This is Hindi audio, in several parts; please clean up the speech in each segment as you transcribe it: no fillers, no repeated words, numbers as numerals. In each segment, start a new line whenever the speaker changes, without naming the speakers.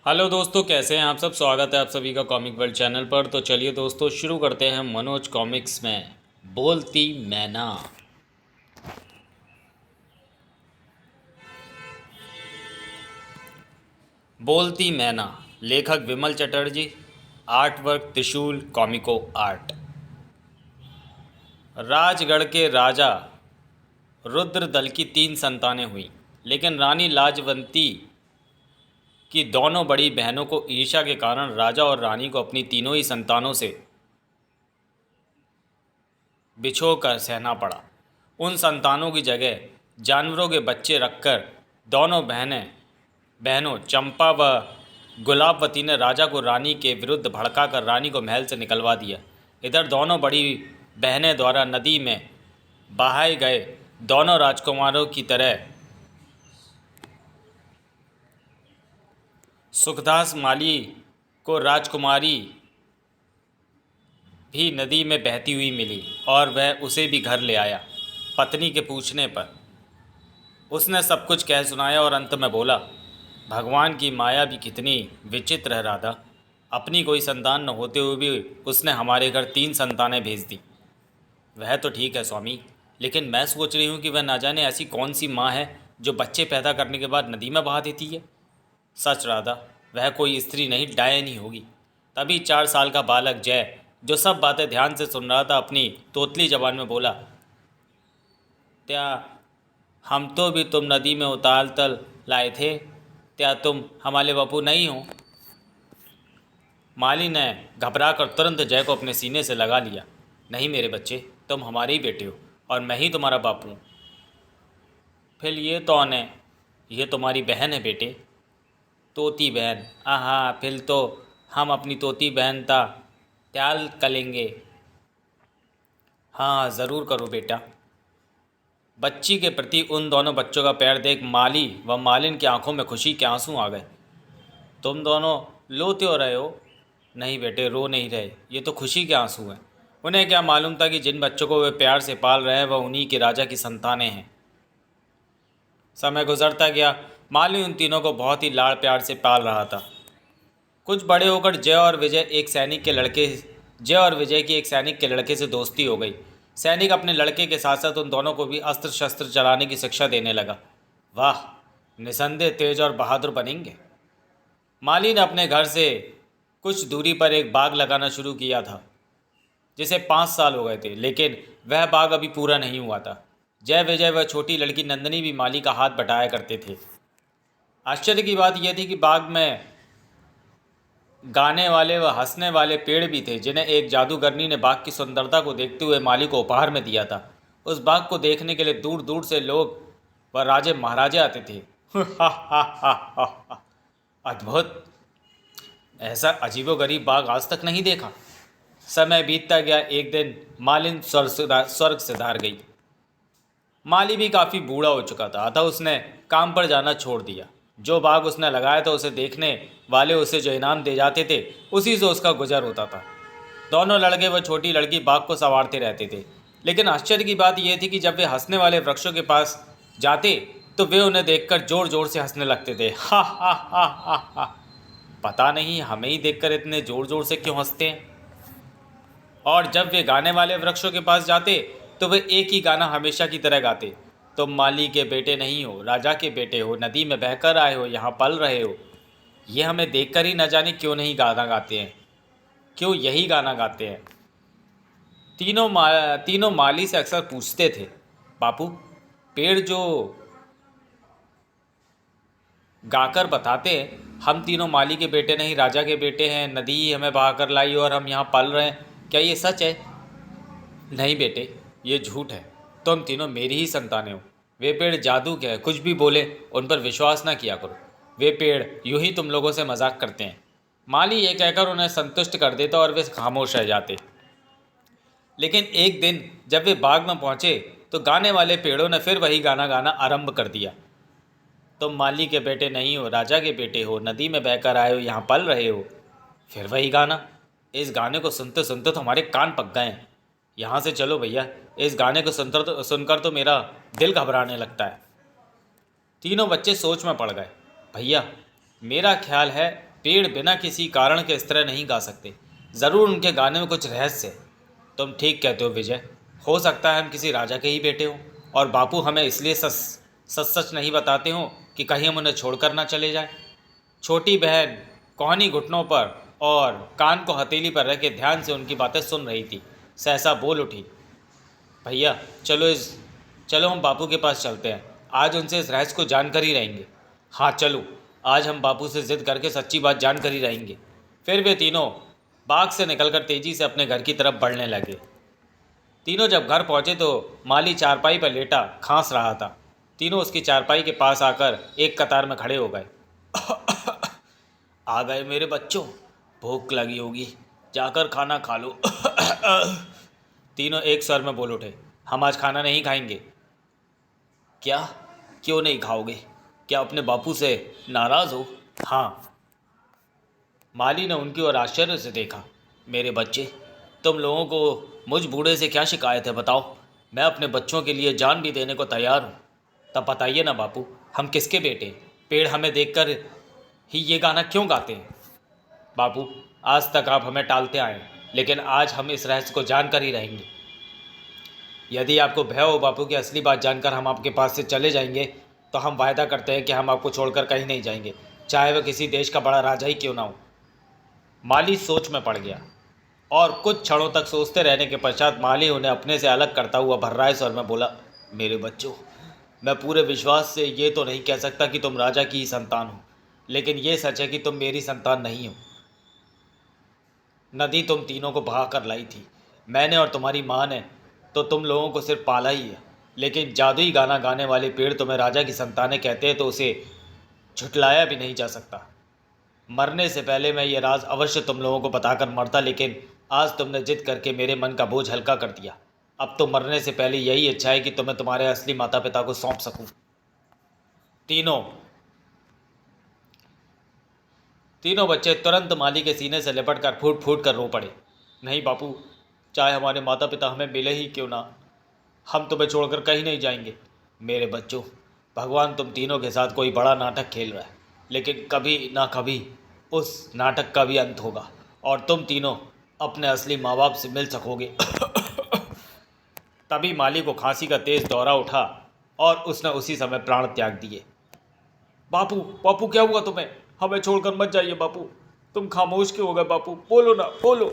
हेलो दोस्तों, कैसे हैं आप सब। स्वागत है आप सभी का कॉमिक वर्ल्ड चैनल पर। तो चलिए दोस्तों, शुरू करते हैं मनोज कॉमिक्स में बोलती मैना। बोलती मैना, लेखक विमल चटर्जी, आर्ट वर्क त्रिशूल कॉमिको आर्ट। राजगढ़ के राजा रुद्रदल की 3 संतानें हुई, लेकिन रानी लाजवंती की दोनों बड़ी बहनों को ईर्ष्या के कारण राजा और रानी को अपनी तीनों ही संतानों से बिछो कर सहना पड़ा। उन संतानों की जगह जानवरों के बच्चे रखकर दोनों बहनों चंपा व गुलाबवती ने राजा को रानी के विरुद्ध भड़काकर रानी को महल से निकलवा दिया। इधर दोनों बड़ी बहनें द्वारा नदी में बहाए गए दोनों राजकुमारों की तरह सुखदास माली को राजकुमारी भी नदी में बहती हुई मिली और वह उसे भी घर ले आया। पत्नी के पूछने पर उसने सब कुछ कह सुनाया और अंत में बोला, भगवान की माया भी कितनी विचित्र है राधा। अपनी कोई संतान न होते हुए भी उसने हमारे घर 3 संतानें भेज दी। वह तो ठीक है स्वामी, लेकिन मैं सोच रही हूँ कि वह ना जाने ऐसी कौन सी माँ है जो बच्चे पैदा करने के बाद नदी में बहा देती है। सच राधा, वह कोई स्त्री नहीं, डायन ही होगी। तभी 4 साल का बालक जय, जो सब बातें ध्यान से सुन रहा था, अपनी तोतली जबान में बोला, त्या हम तो भी तुम नदी में उताल तल लाए थे, क्या तुम हमारे बापू नहीं हो। माली ने घबरा कर तुरंत जय को अपने सीने से लगा लिया। नहीं मेरे बच्चे, तुम हमारे ही बेटे हो और मैं ही तुम्हारा बापू हूँ। फिर ये कौन है। ये तुम्हारी बहन है बेटे, तोती बहन। हाँ, फिर तो हम अपनी तोती बहन का त्याल करेंगे। हाँ ज़रूर करो बेटा। बच्ची के प्रति उन दोनों बच्चों का प्यार देख माली व मालिन की आंखों में खुशी के आंसू आ गए। तुम दोनों लो क्यों रहे हो। नहीं बेटे, रो नहीं रहे, ये तो खुशी के आंसू हैं। उन्हें क्या मालूम था कि जिन बच्चों को वे प्यार से पाल रहे हैं वह उन्हीं के राजा की संतानें हैं। समय गुजरता गया। माली उन तीनों को बहुत ही लाड़ प्यार से पाल रहा था। कुछ बड़े होकर जय और विजय की एक सैनिक के लड़के से दोस्ती हो गई। सैनिक अपने लड़के के साथ साथ उन दोनों को भी अस्त्र शस्त्र चलाने की शिक्षा देने लगा। वाह, निसंदेह तेज और बहादुर बनेंगे। माली ने अपने घर से कुछ दूरी पर एक बाग लगाना शुरू किया था, जिसे 5 साल हो गए थे, लेकिन वह बाग अभी पूरा नहीं हुआ था। जय विजय व छोटी लड़की नंदनी भी माली का हाथ बटाया करते थे। आश्चर्य की बात यह थी कि बाग में गाने वाले व हंसने वाले पेड़ भी थे, जिन्हें एक जादूगरनी ने बाग की सुंदरता को देखते हुए माली को उपहार में दिया था। उस बाग को देखने के लिए दूर दूर से लोग व राजे महाराजे आते थे। अद्भुत, ऐसा अजीबोगरीब बाग आज तक नहीं देखा। समय बीतता गया। एक दिन मालिन स्वर्ग से धार गई। माली भी काफ़ी बूढ़ा हो चुका था, अतः उसने काम पर जाना छोड़ दिया। जो बाग उसने लगाया था उसे देखने वाले उसे जो इनाम दे जाते थे, उसी से उसका गुजर होता था। दोनों लड़के व छोटी लड़की बाग को संवारते रहते थे, लेकिन आश्चर्य की बात यह थी कि जब वे हंसने वाले वृक्षों के पास जाते तो वे उन्हें देखकर जोर जोर से हंसने लगते थे। हा हा हा हा हा। पता नहीं हमें ही देखकर इतने जोर जोर से क्यों हंसते हैं। और जब वे गाने वाले वृक्षों के पास जाते तो वे एक ही गाना हमेशा की तरह गाते, तुम माली के बेटे नहीं हो, राजा के बेटे हो, नदी में बहकर आए हो, यहाँ पल रहे हो। ये हमें देखकर ही न जाने क्यों नहीं गाना गाते हैं, क्यों यही गाना गाते हैं। तीनों माली से अक्सर पूछते थे, बापू पेड़ जो गाकर बताते हैं हम तीनों माली के बेटे नहीं राजा के बेटे हैं, नदी ही हमें बहाकर लाई और हम यहाँ पल रहे हैं, क्या ये सच है। नहीं बेटे, ये झूठ है। तुम तीनों मेरी ही संतानें हो। वे पेड़ जादू के हैं, कुछ भी बोले उन पर विश्वास ना किया करो। वे पेड़ यूं ही तुम लोगों से मजाक करते हैं। माली ये कहकर उन्हें संतुष्ट कर देता और वे खामोश रह जाते। लेकिन एक दिन जब वे बाग में पहुंचे तो गाने वाले पेड़ों ने फिर वही गाना गाना आरंभ कर दिया। तुम माली के बेटे नहीं हो, राजा के बेटे हो, नदी में बहकर आए हो, यहाँ पल रहे हो। फिर वही गाना। इस गाने को सुनते सुनते तो हमारे कान पक गए हैं। यहाँ से चलो भैया, इस गाने को सुनकर तो मेरा दिल घबराने लगता है। तीनों बच्चे सोच में पड़ गए। भैया मेरा ख्याल है पेड़ बिना किसी कारण के इस तरह नहीं गा सकते। ज़रूर उनके गाने में कुछ रहस्य है। तुम ठीक कहते हो विजय, हो सकता है हम किसी राजा के ही बेटे हों, और बापू हमें इसलिए सच सच नहीं बताते हों कि कहीं हम उन्हें छोड़कर ना चले जाएं। छोटी बहन कोहनी घुटनों पर और कान को हथेली पर रख के ध्यान से उनकी बातें सुन रही थी। सहसा बोल उठी, भैया चलो हम बापू के पास चलते हैं। आज उनसे इस रहस्य को जानकर ही रहेंगे। हाँ चलो, आज हम बापू से जिद करके सच्ची बात जानकर ही रहेंगे। फिर वे तीनों बाग से निकलकर तेजी से अपने घर की तरफ बढ़ने लगे। तीनों जब घर पहुंचे तो माली चारपाई पर लेटा खांस रहा था। तीनों उसकी चारपाई के पास आकर एक कतार में खड़े हो गए। आ गए मेरे बच्चों, भूख लगी होगी, जाकर खाना खा लो। तीनों एक स्वर में बोल उठे, हम आज खाना नहीं खाएंगे। क्या? क्यों नहीं खाओगे? क्या अपने बापू से नाराज़ हो? हाँ। माली ने उनकी ओर आश्चर्य से देखा। मेरे बच्चे, तुम लोगों को मुझ बूढ़े से क्या शिकायत है बताओ? मैं अपने बच्चों के लिए जान भी देने को तैयार हूँ। तब बताइए ना बापू, हम किसके बेटे? पेड़ हमें देखकर ही ये गाना क्यों गाते हैं? बापू, आज तक आप हमें टालते आए, लेकिन आज हम इस रहस्य को जानकर ही रहेंगे। यदि आपको भय हो बापू की असली बात जानकर हम आपके पास से चले जाएंगे, तो हम वायदा करते हैं कि हम आपको छोड़कर कहीं नहीं जाएंगे, चाहे वह किसी देश का बड़ा राजा ही क्यों ना हो। माली सोच में पड़ गया और कुछ क्षणों तक सोचते रहने के पश्चात माली उन्हें अपने से अलग करता हुआ भर्राए स्वर में बोला, मेरे बच्चों, मैं पूरे विश्वास से ये तो नहीं कह सकता कि तुम राजा की ही संतान हो, लेकिन ये सच है कि तुम मेरी संतान नहीं हो। नदी तुम तीनों को बहा कर लाई थी। मैंने और तुम्हारी माँ ने तो तुम लोगों को सिर्फ पाला ही है, लेकिन जादुई गाना गाने वाले पेड़ तुम्हें राजा की संतानें कहते हैं तो उसे झुटलाया भी नहीं जा सकता। मरने से पहले मैं ये राज अवश्य तुम लोगों को बताकर मरता, लेकिन आज तुमने जिद करके मेरे मन का बोझ हल्का कर दिया। अब तो मरने से पहले यही इच्छा है कि तुम्हें तुम्हारे असली माता पिता को सौंप सकूं। तीनों बच्चे तुरंत माली के सीने से लिपट कर फूट फूट कर रो पड़े। नहीं बापू, चाहे हमारे माता पिता हमें मिले ही क्यों ना, हम तुम्हें छोड़कर कहीं नहीं जाएंगे। मेरे बच्चों, भगवान तुम तीनों के साथ कोई बड़ा नाटक खेल रहा है, लेकिन कभी ना कभी उस नाटक का भी अंत होगा और तुम तीनों अपने असली माँ बाप से मिल सकोगे। तभी माली को खांसी का तेज दौरा उठा और उसने उसी समय प्राण त्याग दिए। बापू, बापू क्या हुआ तुम्हें? हमें छोड़कर मत जाइए बापू, तुम खामोश क्यों हो गए बापू? बोलो ना, बोलो।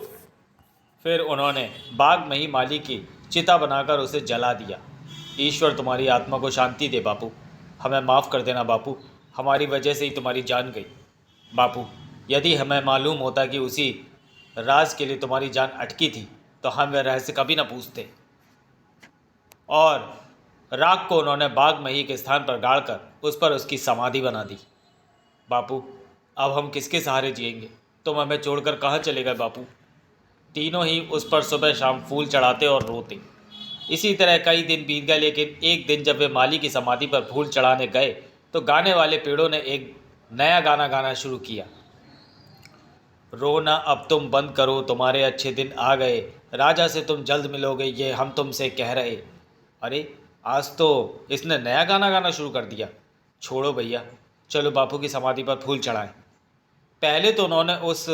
फिर उन्होंने बाग में ही माली की चिता बनाकर उसे जला दिया। ईश्वर तुम्हारी आत्मा को शांति दे बापू, हमें माफ़ कर देना बापू, हमारी वजह से ही तुम्हारी जान गई। बापू, यदि हमें मालूम होता कि उसी राज के लिए तुम्हारी जान अटकी थी तो हम वह रहस्य कभी ना पूछते। और राख को उन्होंने बाग मही के स्थान पर गाड़कर उस पर उसकी समाधि बना दी। बापू, अब हम किसके सहारे जिएंगे? तुम हमें छोड़कर कहाँ चले गए बापू? तीनों ही उस पर सुबह शाम फूल चढ़ाते और रोते। इसी तरह कई दिन बीत गए, लेकिन एक दिन जब वे माली की समाधि पर फूल चढ़ाने गए तो गाने वाले पेड़ों ने एक नया गाना गाना शुरू किया। रोना अब तुम बंद करो, तुम्हारे अच्छे दिन आ गए, राजा से तुम जल्द मिलोगे, ये हम तुमसे कह रहे। अरे, आज तो इसने नया गाना गाना शुरू कर दिया। छोड़ो भैया, चलो बापू की समाधि पर फूल चढ़ाएं। पहले तो उन्होंने उस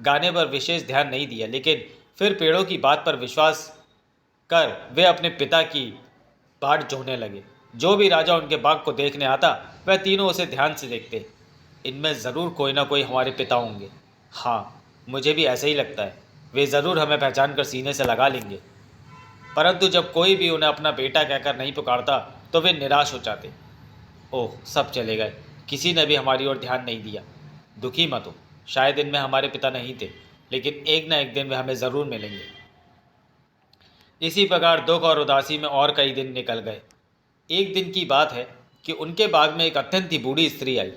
गाने पर विशेष ध्यान नहीं दिया, लेकिन फिर पेड़ों की बात पर विश्वास कर वे अपने पिता की बाट जोहने लगे। जो भी राजा उनके बाग को देखने आता वह तीनों उसे ध्यान से देखते। इनमें ज़रूर कोई ना कोई हमारे पिता होंगे। हाँ, मुझे भी ऐसा ही लगता है, वे ज़रूर हमें पहचान कर सीने से लगा लेंगे। परंतु जब कोई भी उन्हें अपना बेटा कहकर नहीं पुकारता तो वे निराश हो जाते। ओह, सब चले गए, किसी ने भी हमारी ओर ध्यान नहीं दिया। दुखी मत हो, शायद इनमें हमारे पिता नहीं थे, लेकिन एक न एक दिन वे हमें ज़रूर मिलेंगे। इसी प्रकार दुख और उदासी में और कई दिन निकल गए। एक दिन की बात है कि उनके बाग में एक अत्यंत ही बूढ़ी स्त्री आई।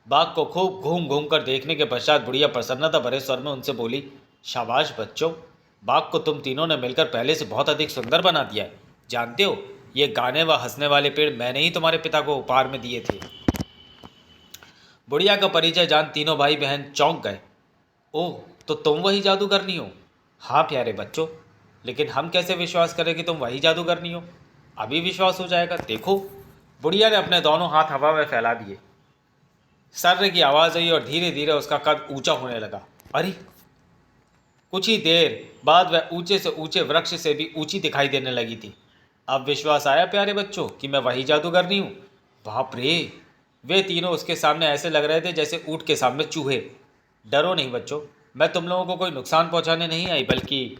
बाग को खूब घूम घूम कर देखने के पश्चात बुढ़िया प्रसन्नता भरे स्वर में उनसे बोली, शाबाश बच्चों, बाग को तुम तीनों ने मिलकर पहले से बहुत अधिक सुंदर बना दिया है। जानते हो, ये गाने व हंसने वाले पेड़ मैंने ही तुम्हारे पिता को उपहार में दिए थे। बुढ़िया का परिचय जान तीनों भाई बहन चौंक गए। ओह, तो तुम वही जादूगरनी हो? हाँ प्यारे बच्चों, लेकिन हम कैसे विश्वास करें कि तुम वही जादूगरनी हो? अभी विश्वास हो जाएगा, देखो। बुढ़िया ने अपने दोनों हाथ हवा में फैला दिए सर्र की आवाज़ आई और धीरे धीरे उसका कद ऊंचा होने लगा। अरे, कुछ ही देर बाद वह ऊंचे से ऊंचे वृक्ष से भी ऊंची दिखाई देने लगी थी। अब विश्वास आया प्यारे बच्चों कि मैं वही जादूगरनी हूँ। बाप रे, वे तीनों उसके सामने ऐसे लग रहे थे जैसे ऊँट के सामने चूहे। डरो नहीं बच्चों, मैं तुम लोगों को कोई नुकसान पहुंचाने नहीं आई, बल्कि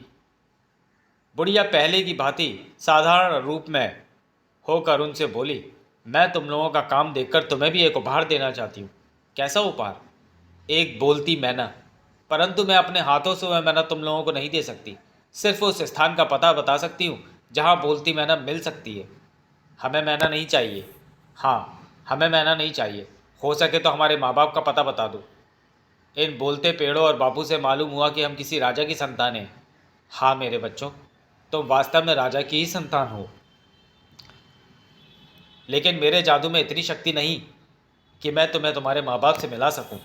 बुढ़िया पहले की भांति साधारण रूप में होकर उनसे बोली, मैं तुम लोगों का काम देखकर तुम्हें भी एक उपहार देना चाहती हूँ। कैसा उपहार? एक बोलती मैना। परंतु मैं अपने हाथों से वह मैना तुम लोगों को नहीं दे सकती। सिर्फ उस स्थान का पता बता सकती हूँ जहाँ बोलती मैना मिल सकती है। हमें मैना नहीं चाहिए। हाँ, हमें मैना नहीं चाहिए। हो सके तो हमारे माँ बाप का पता बता दो। इन बोलते पेड़ों और बापू से मालूम हुआ कि हम किसी राजा की संतान हैं। हाँ मेरे बच्चों, तुम वास्तव में राजा की ही संतान हो, लेकिन मेरे जादू में इतनी शक्ति नहीं कि मैं तुम्हें तुम्हारे माँ बाप से मिला सकूं।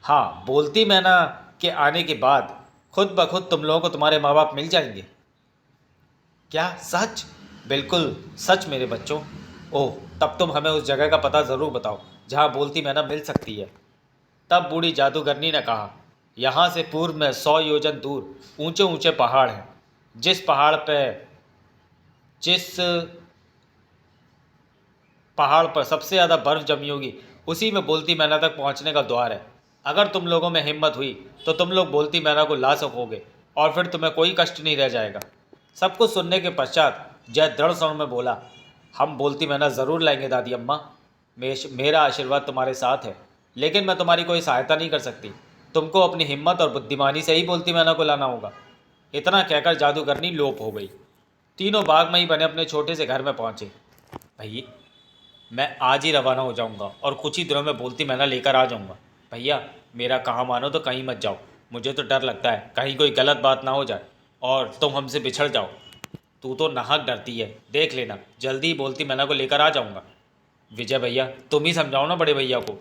हाँ, बोलती मैना के आने के बाद खुद ब खुद तुम लोगों को तुम्हारे माँ बाप मिल जाएंगे। क्या सच? बिल्कुल सच मेरे बच्चों। ओह, तब तुम हमें उस जगह का पता ज़रूर बताओ जहाँ बोलती मैना मिल सकती है। तब बूढ़ी जादूगरनी ने कहा, यहाँ से पूर्व में 100 योजन दूर ऊंचे ऊंचे पहाड़ हैं। जिस पहाड़ पर सबसे ज़्यादा बर्फ़ जमी होगी, उसी में बोलती मैना तक पहुँचने का द्वार है। अगर तुम लोगों में हिम्मत हुई तो तुम लोग बोलती मैना को ला सकोगे और फिर तुम्हें कोई कष्ट नहीं रह जाएगा। सब कुछ सुनने के पश्चात जय दृढ़ स्वर में बोला, हम बोलती मैना ज़रूर लाएंगे दादी अम्मा। मेरा आशीर्वाद तुम्हारे साथ है, लेकिन मैं तुम्हारी कोई सहायता नहीं कर सकती। तुमको अपनी हिम्मत और बुद्धिमानी से ही बोलती मैना को लाना होगा। इतना कहकर जादूगरनी लोप हो गई। तीनों बाग में ही बने अपने छोटे से घर में पहुँचे। भैया, मैं आज ही रवाना हो जाऊंगा और कुछ ही दिनों में बोलती मैना लेकर आ जाऊंगा। भैया, मेरा कहा मानो तो कहीं मत जाओ। मुझे तो डर लगता है कहीं कोई गलत बात ना हो जाए और तुम हमसे बिछड़ जाओ। तू तो नाहक डरती है, देख लेना जल्दी ही बोलती मैना को लेकर आ जाऊंगा। विजय भैया, तुम ही समझाओ ना बड़े भैया को।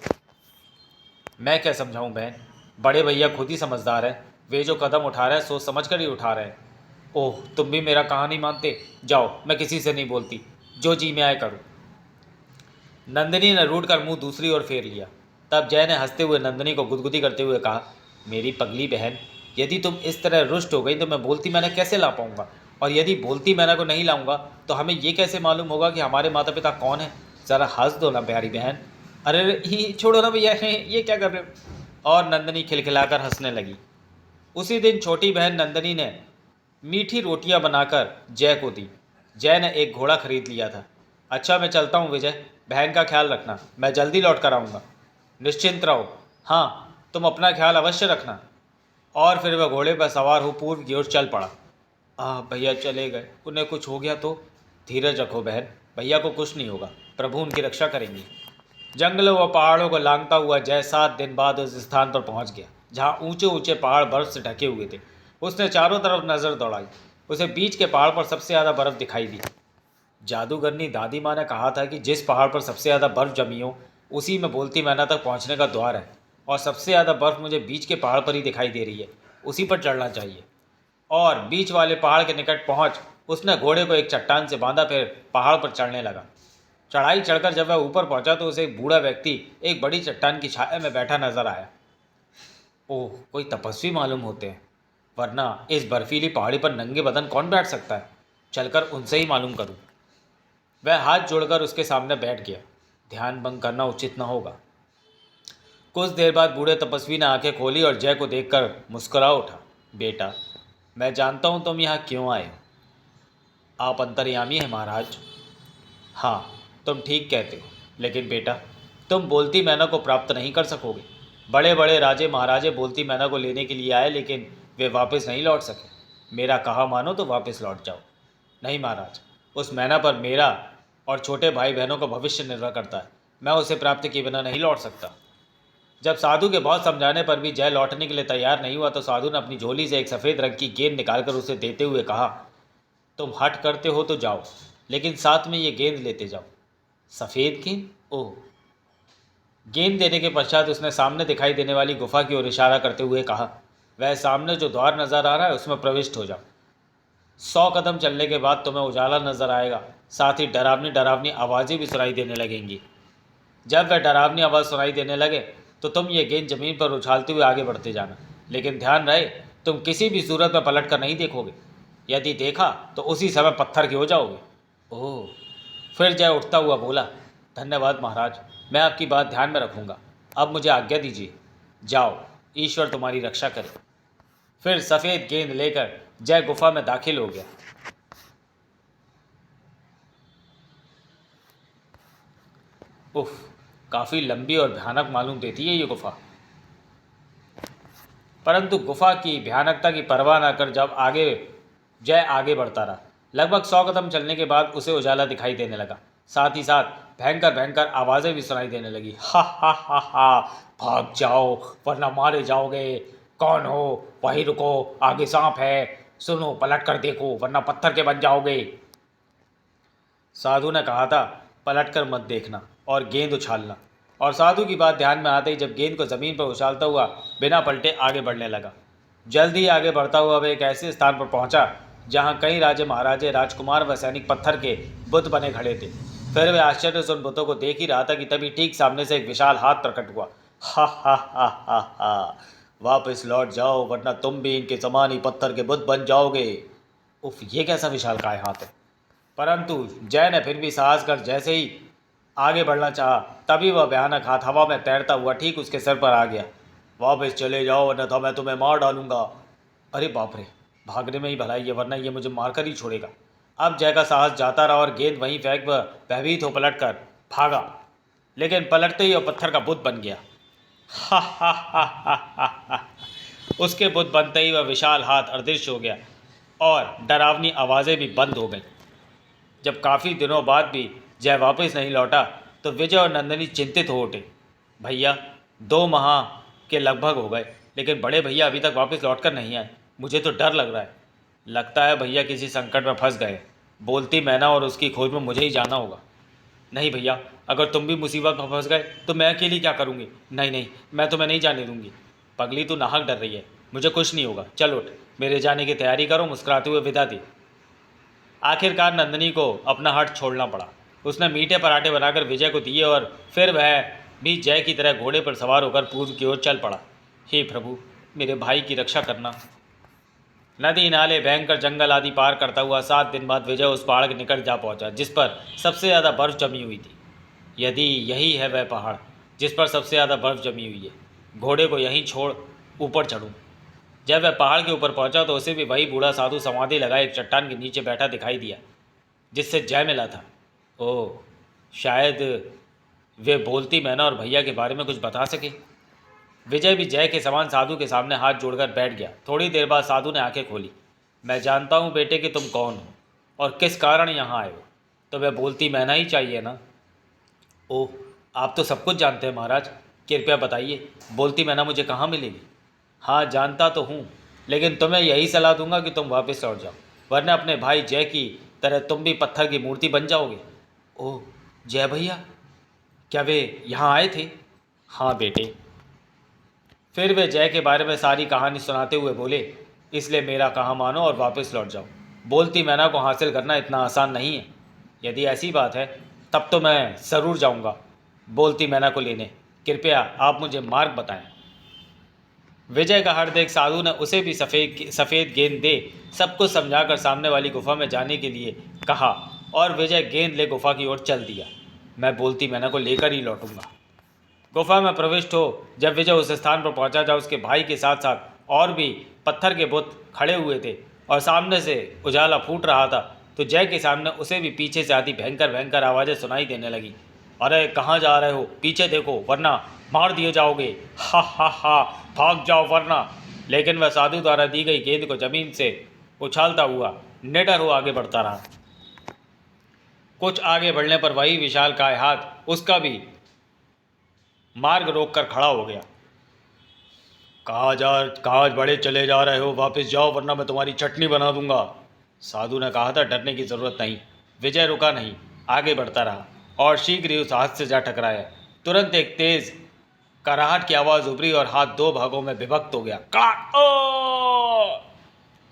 मैं क्या समझाऊं बहन, बड़े भैया खुद ही समझदार है। वे जो कदम उठा रहे हैं सोच समझ कर ही उठा रहे हैं। ओह, तुम भी मेरा कहा नहीं मानते। जाओ, मैं किसी से नहीं बोलती, जो जी में आए करूँ। नंदिनी ने रूठ कर मुंह दूसरी ओर फेर लिया। तब जय ने हंसते हुए नंदिनी को गुदगुदी करते हुए कहा, मेरी पगली बहन, यदि तुम इस तरह रुष्ट हो गई तो मैं बोलती मैना कैसे ला पाऊंगा? और यदि बोलती मैना को नहीं लाऊंगा तो हमें ये कैसे मालूम होगा कि हमारे माता पिता कौन है? ज़रा हंस दो ना प्यारी बहन। अरे ये छोड़ो ना भैया, ये क्या कर रहे हो? और नंदिनी खिलखिलाकर हंसने लगी। उसी दिन छोटी बहन नंदिनी ने मीठी रोटियां बनाकर जय को दी। जय ने एक घोड़ा खरीद लिया था। अच्छा, मैं चलता हूँ विजय, बहन का ख्याल रखना, मैं जल्दी लौट कर आऊँगा। निश्चिंत रहो। हाँ, तुम अपना ख्याल अवश्य रखना। और फिर वह घोड़े पर सवार हो पूर्व की ओर चल पड़ा। भैया चले गए, उन्हें कुछ हो गया तो? धीरज रखो बहन, भैया को कुछ नहीं होगा, प्रभु उनकी रक्षा करेंगे। जंगलों व पहाड़ों को लांघता हुआ जय 7 दिन बाद उस स्थान पर पहुंच गया जहां ऊंचे ऊंचे पहाड़ बर्फ से ढके हुए थे। उसने चारों तरफ नजर दौड़ाई। उसे बीच के पहाड़ पर सबसे ज़्यादा बर्फ दिखाई दी। जादूगरनी दादी माँ ने कहा था कि जिस पहाड़ पर सबसे ज़्यादा बर्फ जमी हो उसी में बोलती मैना तक पहुंचने का द्वार है, और सबसे ज़्यादा बर्फ मुझे बीच के पहाड़ पर ही दिखाई दे रही है, उसी पर चढ़ना चाहिए। और बीच वाले पहाड़ के निकट पहुंच उसने घोड़े को एक चट्टान से बांधा, फिर पहाड़ पर चढ़ने लगा। चढ़ाई चढ़कर जब वह ऊपर पहुंचा तो उसे एक बूढ़ा व्यक्ति एक बड़ी चट्टान की छाया में बैठा नजर आया। ओह, कोई तपस्वी मालूम होते हैं, वरना इस बर्फीली पहाड़ी पर नंगे बदन कौन बैठ सकता है? चलकर उनसे ही मालूम करूं। वह हाथ जोड़कर उसके सामने बैठ गया। ध्यान भंग करना उचित न होगा। कुछ देर बाद बूढ़े तपस्वी ने आंखें खोली और जय को देखकर मुस्कुरा उठा। बेटा, मैं जानता हूँ तुम यहाँ क्यों आए हो। आप अंतर्यामी हैं महाराज। हाँ, तुम ठीक कहते हो, लेकिन बेटा, तुम बोलती मैना को प्राप्त नहीं कर सकोगे। बड़े बड़े राजे महाराजे बोलती मैना को लेने के लिए आए, लेकिन वे वापस नहीं लौट सके। मेरा कहा मानो तो वापस लौट जाओ। नहीं महाराज, उस मैना पर मेरा और छोटे भाई बहनों का भविष्य निर्भर करता है। मैं उसे प्राप्त किए बिना नहीं लौट सकता। जब साधु के बहुत समझाने पर भी जय लौटने के लिए तैयार नहीं हुआ तो साधु ने अपनी झोली से एक सफ़ेद रंग की गेंद निकालकर उसे देते हुए कहा, तुम हट करते हो तो जाओ, लेकिन साथ में ये गेंद लेते जाओ। सफ़ेद गेंद? ओह। गेंद देने के पश्चात उसने सामने दिखाई देने वाली गुफा की ओर इशारा करते हुए कहा, वह सामने जो द्वार नज़र आ रहा है उसमें प्रविष्ट हो जाओ। 100 कदम चलने के बाद तुम्हें उजाला नजर आएगा, साथ ही डरावनी डरावनी आवाज़ें भी सुनाई देने लगेंगी। जब वह डरावनी आवाज़ सुनाई देने लगे तो तुम ये गेंद जमीन पर उछालते हुए आगे बढ़ते जाना, लेकिन ध्यान रहे तुम किसी भी सूरत में पलट कर नहीं देखोगे। यदि देखा तो उसी समय पत्थर के हो जाओगे। ओह, फिर जय उठता हुआ बोला, धन्यवाद महाराज, मैं आपकी बात ध्यान में रखूंगा। अब मुझे आज्ञा दीजिए, जाओ, ईश्वर तुम्हारी रक्षा करे। फिर सफ़ेद गेंद लेकर जय गुफा में दाखिल हो गया। उफ, काफ़ी लंबी और भयानक मालूम देती है ये गुफा। परंतु गुफा की भयानकता की परवाह न कर जब जय आगे बढ़ता रहा। लगभग 100 कदम चलने के बाद उसे उजाला दिखाई देने लगा। साथ ही साथ भयंकर भयंकर आवाज़ें भी सुनाई देने लगी। हा हा हा हा, भाग जाओ वरना मारे जाओगे। कौन हो? वहीं रुको, आगे सांप है। सुनो, पलट कर देखो वरना पत्थर के बन जाओगे। साधु ने कहा था पलट कर मत देखना और गेंद उछालना, और साधु की बात ध्यान में आते ही जब गेंद को ज़मीन पर उछालता हुआ बिना पलटे आगे बढ़ने लगा। जल्द ही आगे बढ़ता हुआ वह एक ऐसे स्थान पर पहुंचा जहां कई राजे महाराजे राजकुमार व सैनिक पत्थर के बुत बने खड़े थे। फिर वह आश्चर्य से उन बुतों को देख ही रहा था कि तभी ठीक सामने से एक विशाल हाथ प्रकट हुआ। हा हा हा हा हा, वापस लौट जाओ वरना तुम भी इनके समान ही पत्थर के बुत बन जाओगे। उफ, ये कैसा विशाल काय हाथ है। परंतु जय ने फिर भी साहस कर जैसे ही आगे बढ़ना चाहा, तभी वह भयानक हाथ हवा में तैरता हुआ ठीक उसके सर पर आ गया। वापस चले जाओ वरना तो मैं तुम्हें मार डालूंगा। अरे बाप रे, भागने में ही भलाई है वरना ये मुझे मारकर ही छोड़ेगा। अब जय का साहस जाता रहा और गेंद वहीं फेंक वह भयभीत हो पलट कर भागा, लेकिन पलटते ही वह पत्थर का बुत बन गया। हा हा हा हा हा हा। उसके बुत बनते ही वह विशाल हाथ अदृश्य हो गया और डरावनी आवाज़ें भी बंद हो गईं। जब काफ़ी दिनों बाद भी जय वापस नहीं लौटा तो विजय और नंदिनी चिंतित हो उठे। भैया, 2 माह के लगभग हो गए लेकिन बड़े भैया अभी तक वापस लौट कर नहीं आए। मुझे तो डर लग रहा है। लगता है भैया किसी संकट में फंस गए। बोलती मैना और उसकी खोज में मुझे ही जाना होगा। नहीं भैया, अगर तुम भी मुसीबत में फंस गए तो मैं अकेली क्या करूँगी। नहीं नहीं, मैं तुम्हें नहीं जाने दूंगी। पगली तू नाहक डर रही है, मुझे कुछ नहीं होगा। चल उठ, मेरे जाने की तैयारी करो। मुस्कुराते हुए विदा दी। आखिरकार नंदिनी को अपना हट छोड़ना पड़ा। उसने मीठे पराठे बनाकर विजय को दिए और फिर वह भी जय की तरह घोड़े पर सवार होकर पूर्व की ओर चल पड़ा। हे प्रभु, मेरे भाई की रक्षा करना। नदी नाले भयंकर जंगल आदि पार करता हुआ 7 दिन बाद विजय उस पहाड़ के निकट जा पहुंचा जिस पर सबसे ज़्यादा बर्फ़ जमी हुई थी। यदि यही है वह पहाड़ जिस पर सबसे ज़्यादा बर्फ़ जमी हुई है, घोड़े को यहीं छोड़ ऊपर चढ़ूँ। जब वह पहाड़ के ऊपर पहुंचा तो उसे भी वही बूढ़ा साधु समाधि लगाए एक चट्टान के नीचे बैठा दिखाई दिया जिससे जय मिला था। ओह, शायद वे बोलती मैना और भैया के बारे में कुछ बता सके। विजय भी जय के समान साधु के सामने हाथ जोड़कर बैठ गया। थोड़ी देर बाद साधु ने आंखें खोली। मैं जानता हूँ बेटे कि तुम कौन हो और किस कारण यहाँ आए हो। तो वह बोलती मैना ही चाहिए ना। ओह, आप तो सब कुछ जानते हैं महाराज। कृपया बताइए, बोलती मैना मुझे कहाँ मिलेगी। हाँ, जानता तो हूँ, लेकिन तुम्हें यही सलाह दूंगा कि तुम वापस लौट जाओ वरना अपने भाई जय की तरह तुम भी पत्थर की मूर्ति बन जाओगे। ओह, जय भैया, क्या वे यहाँ आए थे? हाँ बेटे। फिर वे जय के बारे में सारी कहानी सुनाते हुए बोले, इसलिए मेरा कहा मानो और वापस लौट जाओ। बोलती मैना को हासिल करना इतना आसान नहीं है। यदि ऐसी बात है तब तो मैं ज़रूर जाऊंगा बोलती मैना को लेने। कृपया आप मुझे मार्ग बताएं। विजय का हर देख साधु ने उसे भी सफ़ेद गेंद दे सब कुछ समझाकर सामने वाली गुफा में जाने के लिए कहा और विजय गेंद ले गुफा की ओर चल दिया। मैं बोलती मैना को लेकर ही लौटूंगा। गुफा में प्रविष्ट हो जब विजय उस स्थान पर पहुंचा जहाँ उसके भाई के साथ साथ और भी पत्थर के बुत खड़े हुए थे और सामने से उजाला फूट रहा था, तो जय के सामने उसे भी पीछे से आती भयंकर भयंकर आवाज़ें सुनाई देने लगी। अरे कहाँ जा रहे हो? पीछे देखो वरना मार दिए जाओगे। हा हा हा, भाग जाओ वरना। लेकिन वह साधु द्वारा दी गई गेंद को जमीन से उछालता हुआ निडर हो आगे बढ़ता रहा। कुछ आगे बढ़ने पर वही विशाल काय हाथ उसका भी मार्ग रोक कर खड़ा हो गया। कहाँ बड़े चले जा रहे हो? वापस जाओ वरना मैं तुम्हारी चटनी बना दूंगा। साधु ने कहा था डरने की ज़रूरत नहीं। विजय रुका नहीं, आगे बढ़ता रहा और शीघ्र ही उस हाथ से जा टकराया। तुरंत एक तेज कराहट की आवाज़ उभरी और हाथ 2 भागों में विभक्त हो गया। काट! ओ!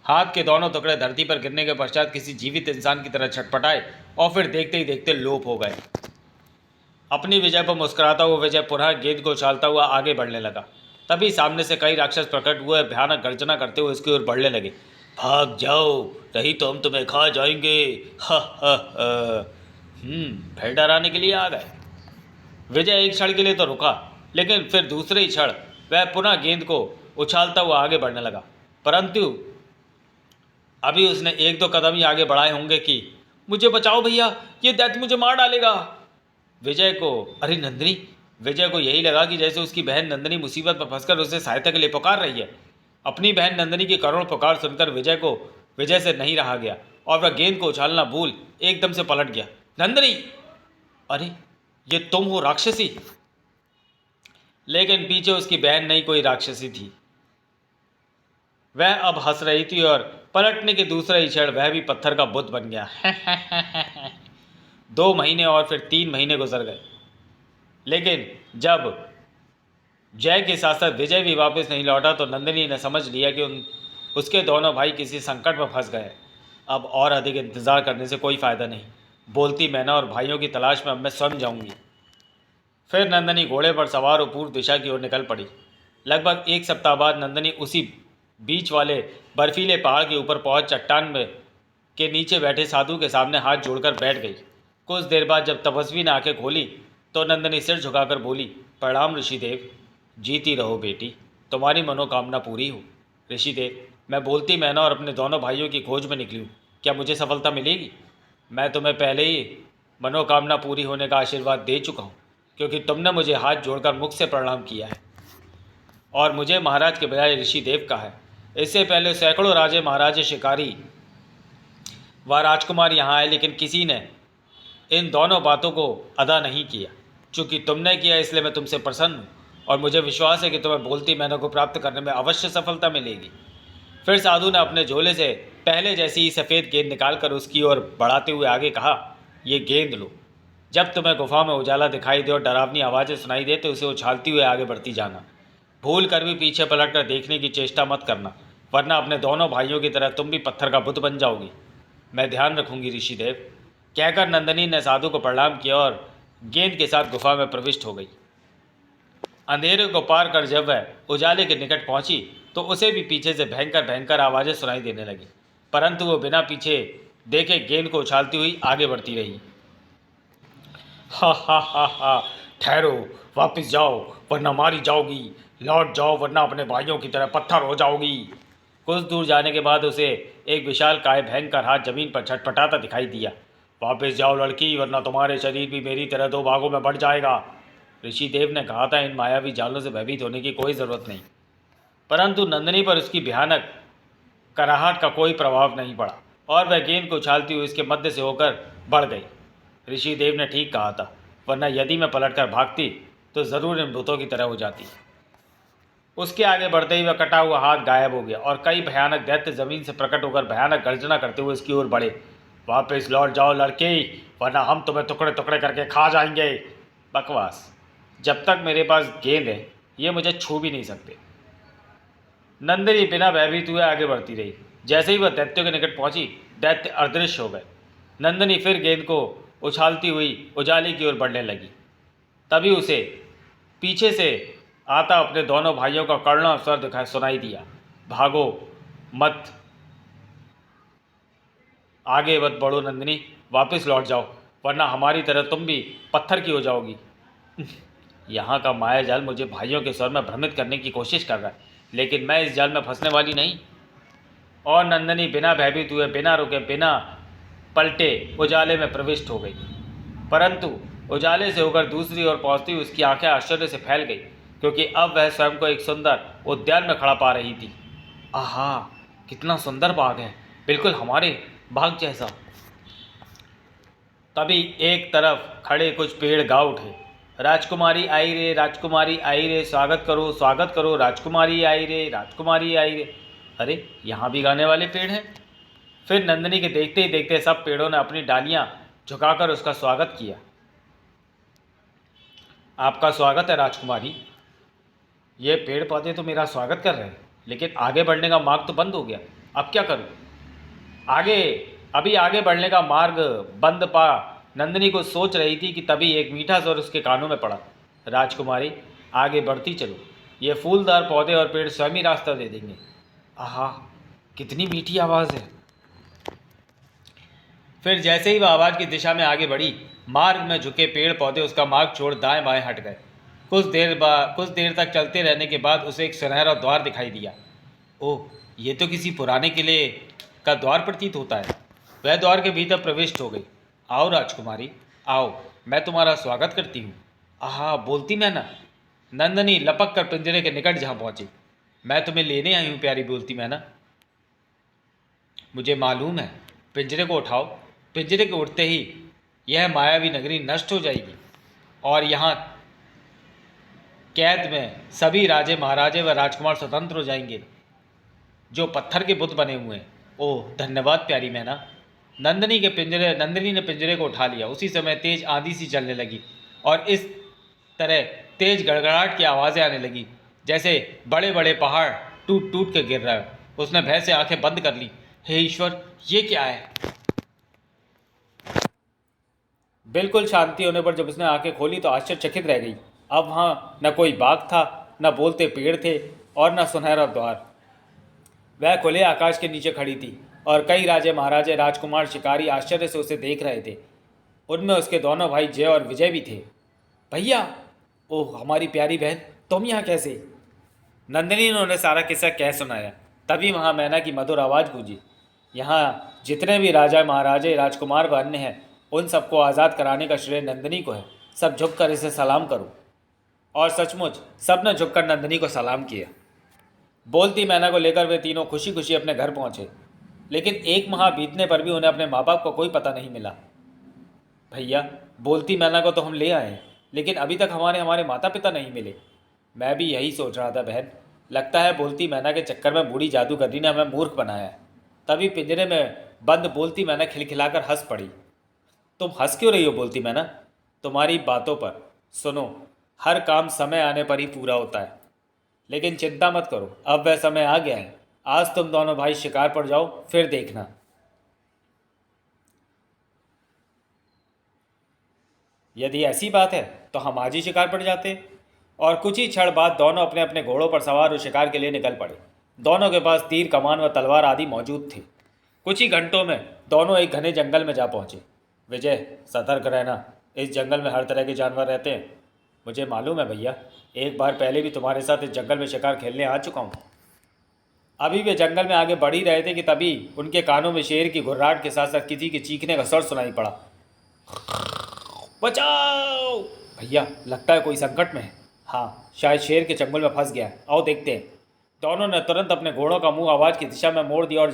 हाथ के दोनों टुकड़े धरती पर गिरने के पश्चात किसी जीवित इंसान की तरह छटपटाए और फिर देखते ही देखते लोप हो गए। अपनी विजय पर मुस्कुराता हुआ विजय पुनः गेंद को उछालता हुआ आगे बढ़ने लगा। तभी सामने से कई राक्षस प्रकट हुए, भयानक गर्जना करते हुए उसकी ओर बढ़ने लगे। भाग जाओ, नहीं तो हम तुम्हें खा जाएंगे। हा हा हा। फिर डराने के लिए आ गए। विजय एक क्षण के लिए तो रुका, लेकिन फिर दूसरे ही क्षण वह पुनः गेंद को उछालता हुआ आगे बढ़ने लगा। परंतु अभी उसने एक दो कदम ही आगे बढ़ाए होंगे कि मुझे बचाओ भैया, ये दैत्य मुझे मार डालेगा। विजय को अरे नंदिनी, विजय को यही लगा कि जैसे उसकी बहन नंदिनी मुसीबत में फंसकर उसे सहायता के लिए पुकार रही है। अपनी बहन नंदिनी की करुण पुकार सुनकर विजय से नहीं रहा गया और वह गेंद को उछालना भूल एकदम से पलट गया। नंदिनी, अरे ये तुम हो राक्षसी। लेकिन पीछे उसकी बहन नहीं कोई राक्षसी थी। वह अब हंस रही थी और पलटने के दूसरे ही क्षण वह भी पत्थर का बुत बन गया। 2 महीने और फिर 3 महीने गुजर गए, लेकिन जब जय के साथ साथ विजय भी वापस नहीं लौटा तो नंदिनी ने समझ लिया कि उसके दोनों भाई किसी संकट में फंस गए। अब और अधिक इंतजार करने से कोई फ़ायदा नहीं। बोलती मैना और भाइयों की तलाश में अब मैं स्वयं जाऊंगी। फिर नंदिनी घोड़े पर सवार और पूर्व दिशा की ओर निकल पड़ी। लगभग 1 सप्ताह बाद नंदिनी उसी बीच वाले बर्फीले पहाड़ के ऊपर पहुंच चट्टान में के नीचे बैठे साधु के सामने हाथ जोड़कर बैठ गई। कुछ देर बाद जब तपस्वी ने आंखें खोली तो नंदिनी सिर झुकाकर बोली, प्रणाम ऋषिदेव। जीती रहो बेटी, तुम्हारी मनोकामना पूरी हो। ऋषिदेव, मैं बोलती मैना और अपने दोनों भाइयों की खोज में निकली हूँ, क्या मुझे सफलता मिलेगी? मैं तुम्हें पहले ही मनोकामना पूरी होने का आशीर्वाद दे चुका हूँ, क्योंकि तुमने मुझे हाथ जोड़कर मुख से प्रणाम किया है और मुझे महाराज के बजाय ऋषिदेव कहा है। इससे पहले सैकड़ों राजे महाराजे शिकारी व राजकुमार यहाँ आए, लेकिन किसी ने इन दोनों बातों को अदा नहीं किया। चूँकि तुमने किया इसलिए मैं तुमसे प्रसन्न हूँ और मुझे विश्वास है कि तुम्हें बोलती मैना को प्राप्त करने में अवश्य सफलता मिलेगी। फिर साधु ने अपने झोले से पहले जैसी ही सफ़ेद गेंद निकालकर उसकी ओर बढ़ाते हुए आगे कहा, ये गेंद लो। जब तुम्हें गुफा में उजाला दिखाई दे और डरावनी आवाज़ें सुनाई दे तो उसे उछालती हुए आगे बढ़ती जाना। भूल कर भी पीछे पलट कर देखने की चेष्टा मत करना, वरना अपने दोनों भाइयों की तरह तुम भी पत्थर का बुत बन जाओगी। मैं ध्यान रखूंगी ऋषिदेव। कहकर नंदिनी ने साधु को प्रणाम किया और गेंद के साथ गुफा में प्रविष्ट हो गई। अंधेरे को पार कर जब वह उजाले के निकट पहुंची तो उसे भी पीछे से भयंकर भयंकर आवाज़ें सुनाई देने लगी, परंतु वो बिना पीछे देखे गेंद को उछालती हुई आगे बढ़ती रही। हा हा हा हा, ठहरो, वापस जाओ वरना मारी जाओगी। लौट जाओ वरना अपने भाइयों की तरह पत्थर हो जाओगी। कुछ दूर जाने के बाद उसे एक विशाल काय भयंकर हाथ जमीन पर छटपटाता दिखाई दिया। वापस जाओ लड़की, वरना तुम्हारे शरीर भी मेरी तरह 2 भागों में बढ़ जाएगा। ऋषिदेव ने कहा था, इन मायावी जालों से भयभीत होने की कोई ज़रूरत नहीं। परंतु नंदिनी पर उसकी भयानक कराहट का कोई प्रभाव नहीं पड़ा और वह गेंद को उछालती हुई उसके मध्य से होकर बढ़ गई। ऋषिदेव ने ठीक कहा था, वरना यदि मैं पलटकर भागती तो ज़रूर इन भूतों की तरह हो जाती। उसके आगे बढ़ते ही वह कटा हुआ हाथ गायब हो गया और कई भयानक दैत्य जमीन से प्रकट होकर भयानक गर्जना करते हुए उसकी ओर बढ़े। वापस लौट जाओ लड़की, वरना हम तुम्हें टुकड़े टुकड़े करके खा जाएंगे। बकवास, जब तक मेरे पास गेंद है ये मुझे छू भी नहीं सकते। नंदिनी बिना भयभीत हुए आगे बढ़ती रही। जैसे ही वह दैत्यों के निकट पहुंची, दैत्य अदृश्य हो गए। नंदिनी फिर गेंद को उछालती हुई उजाले की ओर बढ़ने लगी। तभी उसे पीछे से आता अपने दोनों भाइयों का करुणा स्वर सुनाई दिया, भागो मत, आगे मत बढ़ो नंदिनी, वापस लौट जाओ वरना हमारी तरह तुम भी पत्थर की हो जाओगी। यहाँ का माया जाल मुझे भाइयों के स्वर में भ्रमित करने की कोशिश कर रहा है, लेकिन मैं इस जाल में फंसने वाली नहीं। और नंदिनी बिना भयभीत हुए, बिना रुके, बिना पलटे उजाले में प्रविष्ट हो गई। परंतु उजाले से होकर दूसरी ओर पहुँचती हुई उसकी आंखें आश्चर्य से फैल गई, क्योंकि अब वह स्वयं को एक सुंदर उद्यान में खड़ा पा रही थी। आहा, कितना सुंदर बाग है, बिल्कुल हमारे बाग जैसा। तभी एक तरफ खड़े कुछ पेड़ गा उठे, राजकुमारी आई रे, राजकुमारी आई रे, स्वागत करो राजकुमारी आई रे, राजकुमारी आई रे। अरे, यहाँ भी गाने वाले पेड़ हैं। फिर नंदिनी के देखते ही देखते सब पेड़ों ने अपनी डालियाँ झुकाकर उसका स्वागत किया। आपका स्वागत है राजकुमारी। ये पेड़ पौधे तो मेरा स्वागत कर रहे हैं, लेकिन आगे बढ़ने का मार्ग तो बंद हो गया, अब क्या करूं? अभी आगे बढ़ने का मार्ग बंद पा नंदिनी को सोच रही थी कि तभी एक मीठा स्वर उसके कानों में पड़ा। राजकुमारी, आगे बढ़ती चलो, ये फूलदार पौधे और पेड़ स्वयं ही रास्ता दे देंगे। आहा, कितनी मीठी आवाज़ है। फिर जैसे ही वह आवाज़ की दिशा में आगे बढ़ी, मार्ग में झुके पेड़ पौधे उसका मार्ग छोड़ दाएं बाएं हट गए। कुछ देर तक चलते रहने के बाद उसे एक सुनहरा द्वार दिखाई दिया। ओह, ये तो किसी पुराने किले का द्वार प्रतीत होता है। वह द्वार के भीतर प्रविष्ट हो गई। आओ राजकुमारी, आओ, मैं तुम्हारा स्वागत करती हूँ। आहा, बोलती मैना। नंदनी लपक कर पिंजरे के निकट जहाँ पहुँची। मैं तुम्हें लेने आई हूँ प्यारी बोलती मैना। मुझे मालूम है। पिंजरे को उठाओ। पिंजरे के उठते ही यह मायावी नगरी नष्ट हो जाएगी और यहाँ कैद में सभी राजे महाराजे व राजकुमार स्वतंत्र हो जाएंगे जो पत्थर के बुत बने हुए हैं। ओह, धन्यवाद प्यारी मैना। नंदिनी ने पिंजरे को उठा लिया। उसी समय तेज आंधी सी चलने लगी और इस तरह तेज गड़गड़ाहट की आवाज़ें आने लगी जैसे बड़े बड़े पहाड़ टूट टूट के गिर रहे हो। उसने भय से आंखें बंद कर ली। हे ईश्वर, ये क्या है? बिल्कुल शांति होने पर जब उसने आंखें खोली तो आश्चर्यचकित रह गई। अब वहाँ न कोई बाग था, न बोलते पेड़ थे और न सुनहरा द्वार। वह खुले आकाश के नीचे खड़ी थी और कई राजे महाराजे राजकुमार शिकारी आश्चर्य से उसे देख रहे थे। उनमें उसके दोनों भाई जय और विजय भी थे। भैया! ओह, हमारी प्यारी बहन, तुम यहाँ कैसे? नंदिनी ने उन्हें सारा किस्सा कह सुनाया। तभी वहाँ मैना की मधुर आवाज़ गूंजी। यहाँ जितने भी राजा महाराजे राजकुमार व अन्य हैं, उन सबको आज़ाद कराने का श्रेय नंदिनी को है। सब झुककर इसे सलाम करो। और सचमुच सब ने झुककर नंदिनी को सलाम किया। बोलती मैना को लेकर वे तीनों खुशी खुशी अपने घर पहुँचे। लेकिन एक माह बीतने पर भी उन्हें अपने माँ बाप का कोई पता नहीं मिला। भैया, बोलती मैना को तो हम ले आए, लेकिन अभी तक हमारे माता पिता नहीं मिले। मैं भी यही सोच रहा था बहन। लगता है बोलती मैना के चक्कर में बूढ़ी जादूगरनी ने हमें मूर्ख बनाया है। तभी पिंजरे में बंद बोलती मैना खिलखिलाकर हंस पड़ी। तुम हंस क्यों रही हो बोलती मैना? तुम्हारी बातों पर। सुनो, हर काम समय आने पर ही पूरा होता है। लेकिन चिंता मत करो, अब वह समय आ गया है। आज तुम दोनों भाई शिकार पर जाओ, फिर देखना। यदि ऐसी बात है तो हम आज ही शिकार पर जाते। और कुछ ही क्षण बाद दोनों अपने अपने घोड़ों पर सवार हो शिकार के लिए निकल पड़े। दोनों के पास तीर कमान व तलवार आदि मौजूद थे। कुछ ही घंटों में दोनों एक घने जंगल में जा पहुंचे। विजय, सतर्क रहना, इस जंगल में हर तरह के जानवर रहते हैं। मुझे मालूम है भैया, एक बार पहले भी तुम्हारे साथ इस जंगल में शिकार खेलने आ चुका हूँ। अभी वे जंगल में आगे बढ़ ही रहे थे कि तभी उनके कानों में शेर की घुर्राहट के साथ साथ किसी के चीखने का स्वर सुनाई पड़ा। बचाओ! भैया, लगता है कोई संकट में है। हाँ, शायद शेर के चंगुल में फंस गया है। आओ देखते हैं। दोनों ने तुरंत अपने घोड़ों का मुंह आवाज़ की दिशा में मोड़ दिया और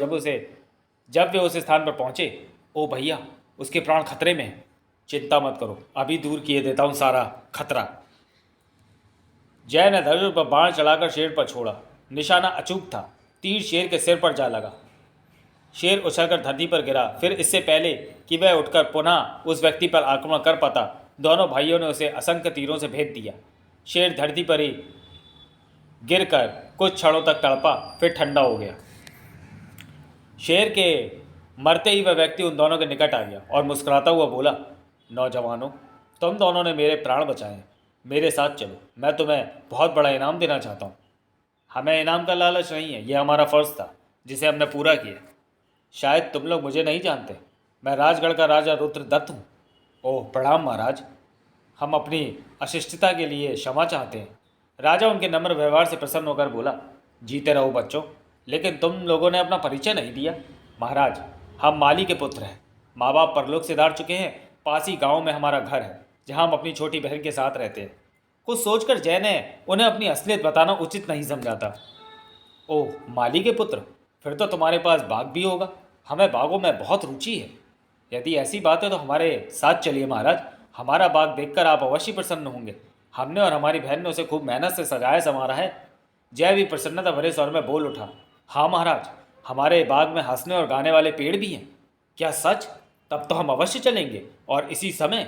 जब वे उस स्थान पर पहुंचे, ओ भैया, उसके प्राण खतरे में हैं। चिंता मत करो, अभी दूर किए देता हूँ सारा खतरा। जय ने धनुष पर बाण चलाकर शेर पर छोड़ा। निशाना अचूक था। तीर शेर के सिर पर जा लगा। शेर उछलकर धरती पर गिरा। फिर इससे पहले कि वह उठकर पुनः उस व्यक्ति पर आक्रमण कर पाता, दोनों भाइयों ने उसे असंख्य तीरों से भेद दिया। शेर धरती पर ही गिरकर कुछ क्षणों तक तड़पा, फिर ठंडा हो गया। शेर के मरते ही वह व्यक्ति उन दोनों के निकट आ गया और मुस्कुराता हुआ बोला, नौजवानों, तुम दोनों ने मेरे प्राण बचाए। मेरे साथ चलो, मैं तुम्हें बहुत बड़ा इनाम देना चाहता हूँ। हमें इनाम का लालच नहीं है, यह हमारा फ़र्ज़ था जिसे हमने पूरा किया। शायद तुम लोग मुझे नहीं जानते, मैं राजगढ़ का राजा रुद्रदत्त हूँ। ओह, प्रणाम महाराज। हम अपनी अशिष्टता के लिए क्षमा चाहते हैं। राजा उनके नम्र व्यवहार से प्रसन्न होकर बोला, जीते रहो बच्चों, लेकिन तुम लोगों ने अपना परिचय नहीं दिया। महाराज, हम माली के पुत्र हैं। माँ बाप परलोक सिधार चुके हैं। पास ही गाँव में हमारा घर है जहाँ हम अपनी छोटी बहन के साथ रहते हैं। कुछ सोचकर जय ने उन्हें अपनी असलियत बताना उचित नहीं समझा था। ओह, माली के पुत्र, फिर तो तुम्हारे पास बाग भी होगा। हमें बागों में बहुत रुचि है। यदि ऐसी बात है तो हमारे साथ चलिए महाराज। हमारा बाग देखकर आप अवश्य प्रसन्न होंगे। हमने और हमारी बहन ने उसे खूब मेहनत से सजाया संवारा है। जय भी प्रसन्नता भरे स्वर में बोल उठा, हाँ महाराज, हमारे बाग में हंसने और गाने वाले पेड़ भी हैं। क्या सच? तब तो हम अवश्य चलेंगे और इसी समय।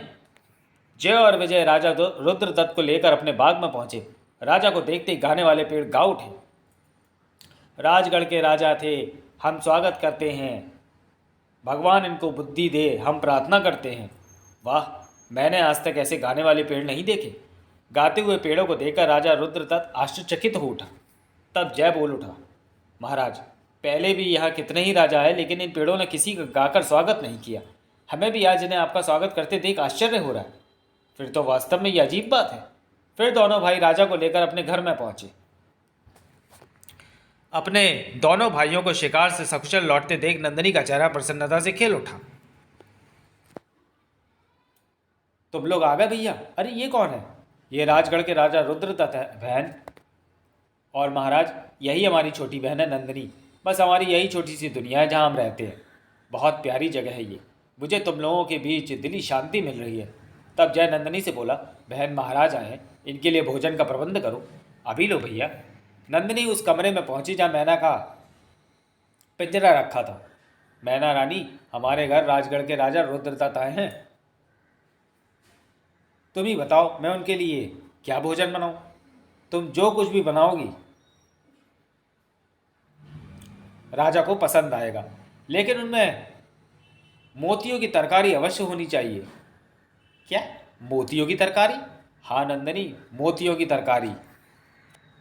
जय और विजय राजा रुद्रदत्त को लेकर अपने बाग में पहुंचे। राजा को देखते ही गाने वाले पेड़ गा उठे, राजगढ़ के राजा थे, हम स्वागत करते हैं। भगवान इनको बुद्धि दे, हम प्रार्थना करते हैं। वाह, मैंने आज तक ऐसे गाने वाले पेड़ नहीं देखे। गाते हुए पेड़ों को देखकर राजा रुद्रदत्त आश्चर्यचकित हो उठा। तब जय बोल उठा, महाराज, पहले भी यहाँ कितने ही राजा आए, लेकिन इन पेड़ों ने किसी का गाकर स्वागत नहीं किया। हमें भी आज इन्हें आपका स्वागत करते देख आश्चर्य हो रहा है। फिर तो वास्तव में ये अजीब बात है। फिर दोनों भाई राजा को लेकर अपने घर में पहुंचे। अपने दोनों भाइयों को शिकार से सकुशल लौटते देख नंदिनी का चेहरा प्रसन्नता से खिल उठा। तुम लोग आ गए भैया? अरे ये कौन है? ये राजगढ़ के राजा रुद्रदत्त है बहन। और महाराज, यही हमारी छोटी बहन है नंदिनी। बस हमारी यही छोटी सी दुनिया है जहाँ हम रहते हैं। बहुत प्यारी जगह है ये। मुझे तुम लोगों के बीच दिली शांति मिल रही है। तब जय नंदिनी से बोला, बहन, महाराज आए हैं, इनके लिए भोजन का प्रबंध करो। अभी लो भैया। नंदिनी उस कमरे में पहुंची जहाँ मैना का पिंजरा रखा था। मैना रानी, हमारे घर राजगढ़ के राजा रुद्रदत्त आए हैं। तुम ही बताओ मैं उनके लिए क्या भोजन बनाऊं? तुम जो कुछ भी बनाओगी राजा को पसंद आएगा, लेकिन उनमें मोतियों की तरकारी अवश्य होनी चाहिए। क्या? मोतियों की तरकारी? हाँ नंदिनी, मोतियों की तरकारी।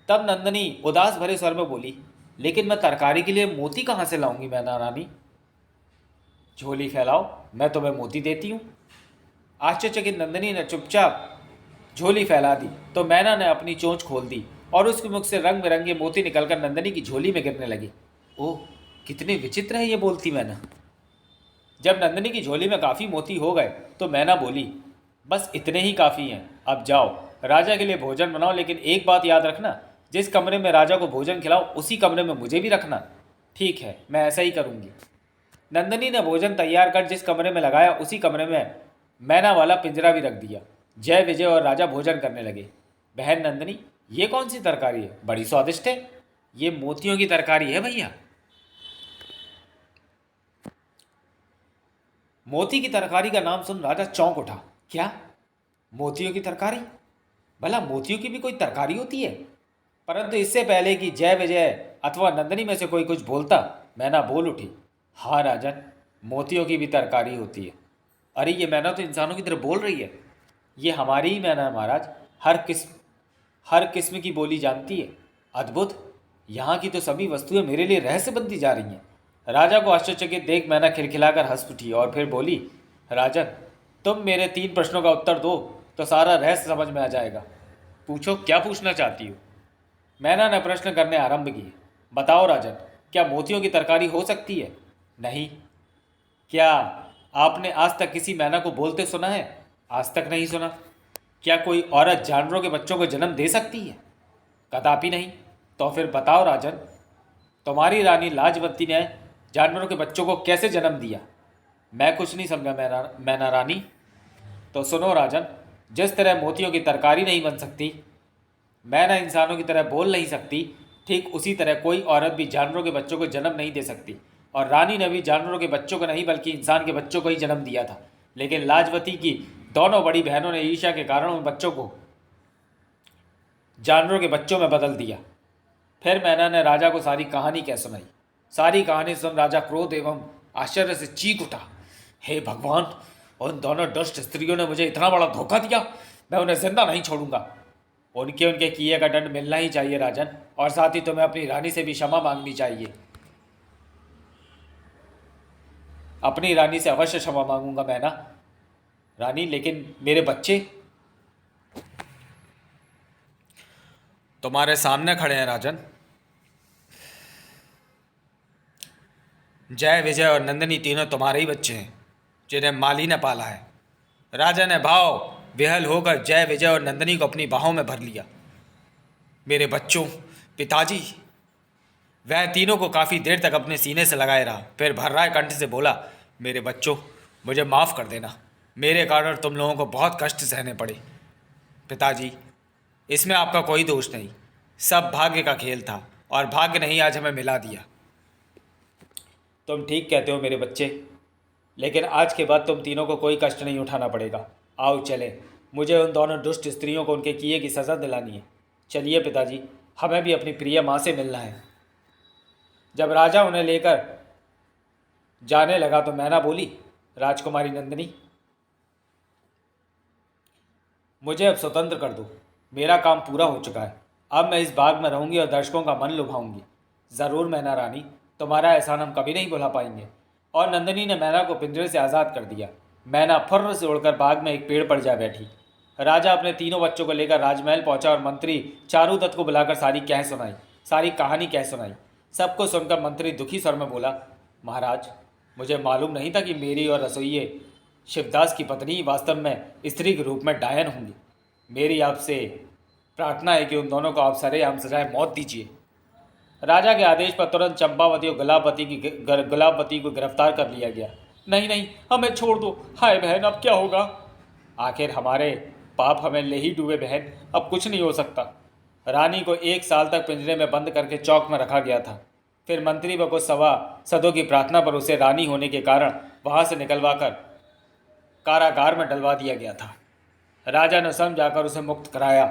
तब नंदिनी उदास भरे स्वर में बोली, लेकिन मैं तरकारी के लिए मोती कहाँ से लाऊंगी मैना रानी? झोली फैलाओ, मैं तुम्हें मोती देती हूँ। आश्चर्यचकित नंदिनी ने चुपचाप झोली फैला दी तो मैना ने अपनी चोंच खोल दी और उसके मुख से रंग बिरंगे मोती निकलकर नंदिनी की झोली में गिरने लगे। ओह, कितनी विचित्र है ये बोलती मैना। जब नंदिनी की झोली में काफ़ी मोती हो गए तो मैना बोली, बस इतने ही काफ़ी हैं, अब जाओ राजा के लिए भोजन बनाओ, लेकिन एक बात याद रखना, जिस कमरे में राजा को भोजन खिलाओ उसी कमरे में मुझे भी रखना। ठीक है, मैं ऐसा ही करूँगी। नंदिनी ने भोजन तैयार कर जिस कमरे में लगाया उसी कमरे में मैना वाला पिंजरा भी रख दिया। जय विजय और राजा भोजन करने लगे। बहन नंदिनी, ये कौन सी तरकारी है? बड़ी स्वादिष्ट है। ये मोतियों की तरकारी है भैया। मोती की तरकारी का नाम सुन राजा चौंक उठा। क्या? मोतियों की तरकारी? भला मोतियों की भी कोई तरकारी होती है? परंतु इससे पहले कि जय विजय अथवा नंदिनी में से कोई कुछ बोलता, मैना बोल उठी, हाँ राजन, मोतियों की भी तरकारी होती है। अरे ये मैना तो इंसानों की तरह बोल रही है। ये हमारी ही मैना है महाराज, हर किस्म की बोली जानती है। अद्भुत, यहाँ की तो सभी वस्तुएं मेरे लिए रहस्य बनती जा रही हैं। राजा को आश्चर्यचकित देख मैना खिलखिलाकर हंस उठी और फिर बोली, राजन, तुम मेरे 3 प्रश्नों का उत्तर दो तो सारा रहस्य समझ में आ जाएगा। पूछो, क्या पूछना चाहती हो? मैना ने प्रश्न करने आरंभ किए। बताओ राजन, क्या मोतियों की तरकारी हो सकती है? नहीं। क्या आपने आज तक किसी मैना को बोलते सुना है? आज तक नहीं सुना। क्या कोई औरत जानवरों के बच्चों को जन्म दे सकती है? कदापि नहीं। तो फिर बताओ राजन, तुम्हारी रानी लाजवती ने जानवरों के बच्चों को कैसे जन्म दिया? मैं कुछ नहीं समझा मैना रानी। तो सुनो राजन, जिस तरह मोतियों की तरकारी नहीं बन सकती, मैना इंसानों की तरह बोल नहीं सकती, ठीक उसी तरह कोई औरत भी जानवरों के बच्चों को जन्म नहीं दे सकती। और रानी ने भी जानवरों के बच्चों को नहीं बल्कि इंसान के बच्चों को ही जन्म दिया था, लेकिन लाजवती की दोनों बड़ी बहनों ने ईर्ष्या के कारण उन बच्चों को जानवरों के बच्चों में बदल दिया। फिर मैना ने राजा को सारी कहानी कह सुनाई। सारी कहानी सुन राजा क्रोध एवं आश्चर्य से चीख उठा, हे भगवान, उन दोनों दुष्ट स्त्रियों ने मुझे इतना बड़ा धोखा दिया। मैं उन्हें जिंदा नहीं छोड़ूंगा। उनके किए का दंड मिलना ही चाहिए राजन, और साथ ही तुम्हें अपनी रानी से भी क्षमा मांगनी चाहिए। अपनी रानी से अवश्य क्षमा मांगूंगा मैना रानी, लेकिन मेरे बच्चे? तुम्हारे सामने खड़े हैं राजन। जय विजय और नंदिनी तीनों तुम्हारे ही बच्चे हैं, जिन्हें माली ने पाला है। राजा ने भाव विहल होकर जय विजय और नंदिनी को अपनी बाहों में भर लिया। मेरे बच्चों, पिताजी। वह तीनों को काफ़ी देर तक अपने सीने से लगाए रहा, फिर भर्राए कंठ से बोला, मेरे बच्चों, मुझे माफ़ कर देना। मेरे कारण तुम लोगों को बहुत कष्ट सहने पड़े। पिताजी, इसमें आपका कोई दोष नहीं, सब भाग्य का खेल था और भाग्य ने ही आज हमें मिला दिया। तुम ठीक कहते हो मेरे बच्चे, लेकिन आज के बाद तुम तीनों को कोई कष्ट नहीं उठाना पड़ेगा। आओ चले, मुझे उन दोनों दुष्ट स्त्रियों को उनके किए की सज़ा दिलानी है। चलिए पिताजी, हमें भी अपनी प्रिय माँ से मिलना है। जब राजा उन्हें लेकर जाने लगा तो मैना बोली, राजकुमारी नंदिनी, मुझे अब स्वतंत्र कर दो। मेरा काम पूरा हो चुका है। अब मैं इस बाग में रहूंगी और दर्शकों का मन लुभाऊंगी। ज़रूर मैना रानी, तुम्हारा एहसान हम कभी नहीं भुला पाएंगे। और नंदिनी ने मैना को पिंजरे से आज़ाद कर दिया। मैना फुर्र से उड़कर बाग में एक पेड़ पर जा बैठी। राजा अपने तीनों बच्चों को लेकर राजमहल पहुंचा और मंत्री चारूदत्त को बुलाकर सारी कहानी कह सुनाई। सबको सुनकर मंत्री दुखी स्वर में बोला, महाराज, मुझे मालूम नहीं था कि मेरी और रसोइये शिवदास की पत्नी वास्तव में स्त्री के रूप में डायन होंगी। मेरी आपसे प्रार्थना है कि उन दोनों को आप सरेआम सजाए मौत दीजिए। राजा के आदेश पर तुरंत चंपावती और गुलाबवती को गिरफ्तार कर लिया गया। नहीं नहीं, हमें छोड़ दो। हाय बहन, अब क्या होगा? आखिर हमारे पाप हमें ले ही डूबे बहन, अब कुछ नहीं हो सकता। रानी को 1 साल तक पिंजरे में बंद करके चौक में रखा गया था। फिर मंत्री व कुछ सवा सदों की प्रार्थना पर उसे रानी होने के कारण वहाँ से निकलवा कर कारागार में डलवा दिया गया था। राजा ने स्वयं जाकर उसे मुक्त कराया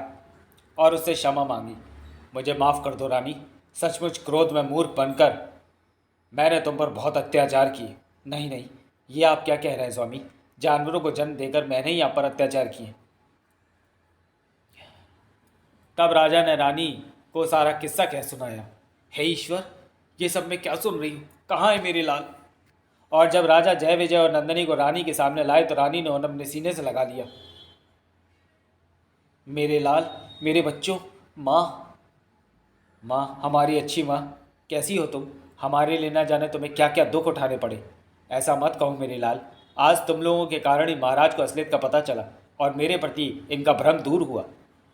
और उससे क्षमा मांगी। मुझे माफ़ कर दो रानी, सचमुच क्रोध में मूर्ख बनकर मैंने तुम पर बहुत अत्याचार किए। नहीं नहीं, ये आप क्या कह रहे हैं स्वामी? जानवरों को जन्म देकर मैंने ही आप पर अत्याचार किए। तब राजा ने रानी को सारा किस्सा कह सुनाया। हे ईश्वर, ये सब मैं क्या सुन रही हूँ? कहाँ है मेरे लाल? और जब राजा जय विजय और नंदिनी को रानी के सामने लाए तो रानी ने उन्हें अपने सीने से लगा लिया। मेरे लाल, मेरे बच्चों, माँ, माँ, हमारी अच्छी माँ, कैसी हो तुम? हमारे लिए न जाने तुम्हें क्या क्या दुख उठाने पड़े। ऐसा मत कहो मेरे लाल, आज तुम लोगों के कारण ही महाराज को असलियत का पता चला और मेरे प्रति इनका भ्रम दूर हुआ।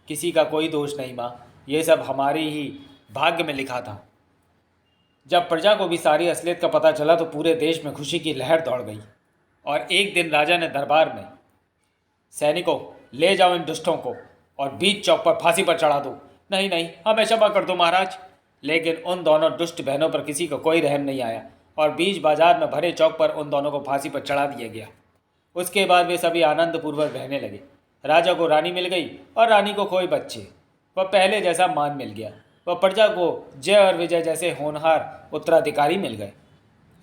किसी का कोई दोष नहीं माँ, ये सब हमारे ही भाग्य में लिखा था। जब प्रजा को भी सारी असलियत का पता चला तो पूरे देश में खुशी की लहर दौड़ गई। और एक दिन राजा ने दरबार में, सैनिकों, ले जाओ इन दुष्टों को और बीच चौक पर फांसी पर चढ़ा दो। नहीं नहीं, हमें क्षमा कर दो महाराज। लेकिन उन दोनों दुष्ट बहनों पर किसी को कोई रहम नहीं आया और बीच बाजार में भरे चौक पर उन दोनों को फांसी पर चढ़ा दिया गया। उसके बाद वे सभी आनंदपूर्वक रहने लगे। राजा को रानी मिल गई और रानी को कोई बच्चे। वह पहले जैसा मान मिल गया। वह प्रजा को जय और विजय जैसे होनहार उत्तराधिकारी मिल गए।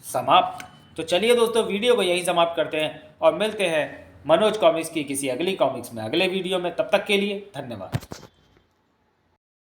समाप्त। तो चलिए दोस्तों, वीडियो को यहीं समाप्त करते हैं और मिलते हैं मनोज कॉमिक्स की किसी अगली कॉमिक्स में अगले वीडियो में। तब तक के लिए धन्यवाद।